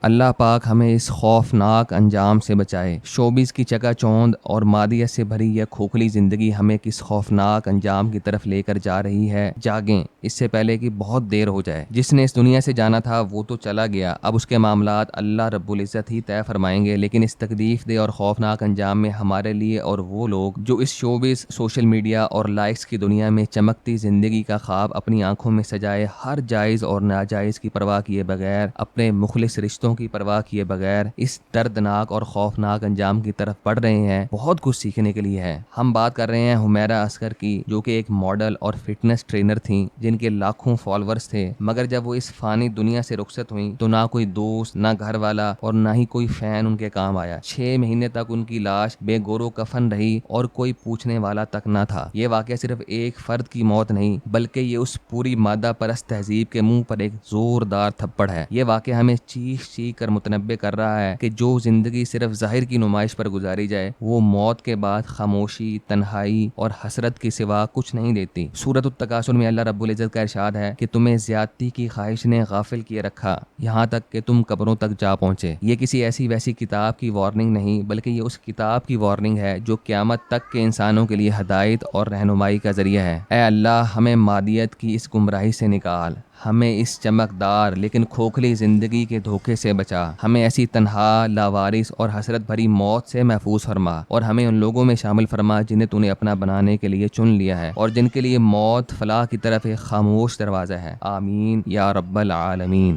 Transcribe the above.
اللہ پاک ہمیں اس خوفناک انجام سے بچائے۔ شوبز کی چکا چوند اور مادیت سے بھری یہ کھوکھلی زندگی ہمیں کس خوفناک انجام کی طرف لے کر جا رہی ہے۔ جاگیں اس سے پہلے کہ بہت دیر ہو جائے۔ جس نے اس دنیا سے جانا تھا وہ تو چلا گیا، اب اس کے معاملات اللہ رب العزت ہی طے فرمائیں گے، لیکن اس تکلیف دہ اور خوفناک انجام میں ہمارے لیے اور وہ لوگ جو اس شوبز، سوشل میڈیا اور لائکس کی دنیا میں چمکتی زندگی کا خواب اپنی آنکھوں میں سجائے، ہر جائز اور ناجائز کی پرواہ کیے بغیر، اپنے مخلص رشتوں کی پرواہ کیے بغیر اس دردناک اور خوفناک انجام کی طرف بڑھ رہے ہیں، بہت کچھ سیکھنے کے لیے ہے۔ ہم بات کر رہے ہیں حمیرہ عسکر کی، جو کہ ایک ماڈل اور فٹنس ٹرینر تھیں، جن کے لاکھوں فالوورز تھے، مگر جب وہ اس فانی دنیا سے رخصت ہوئیں تو نہ کوئی دوست، نہ گھر والا اور نہ ہی کوئی فین ان کے کام آیا۔ 6 مہینے تک ان کی لاش بے گورو کفن رہی اور کوئی پوچھنے والا تک نہ تھا۔ یہ واقعہ صرف ایک فرد کی موت نہیں، بلکہ یہ اس پوری مادہ پرست تہذیب کے منہ پر ایک زوردار تھپڑ ہے۔ یہ واقعہ ہمیں چیخ چیخ کر متنبع کر رہا ہے کہ جو زندگی صرف ظاہر کی نمائش پر گزاری جائے، وہ موت کے بعد خاموشی، تنہائی اور حسرت کے سوا کچھ نہیں دیتی۔ سورۃ التکاثر میں اللہ رب العزت کا ارشاد ہے کہ تمہیں زیادتی کی خواہش نے غافل کیے رکھا یہاں تک کہ تم قبروں تک جا پہنچے۔ یہ کسی ایسی ویسی کتاب کی وارننگ نہیں، بلکہ یہ اس کتاب کی وارننگ ہے جو قیامت تک کے انسانوں کے لیے ہدایت اور رہنمائی کا ذریعہ ہے۔ اے اللہ، ہمیں مادیت کی اس گمراہی سے نکال، ہمیں اس چمکدار لیکن کھوکھلی زندگی کے دھوکے سے بچا، ہمیں ایسی تنہا، لاوارث اور حسرت بھری موت سے محفوظ فرما، اور ہمیں ان لوگوں میں شامل فرما جنہیں تو نے اپنا بنانے کے لیے چن لیا ہے اور جن کے لیے موت فلاح کی طرف ایک خاموش دروازہ ہے۔ آمین یا رب العالمین۔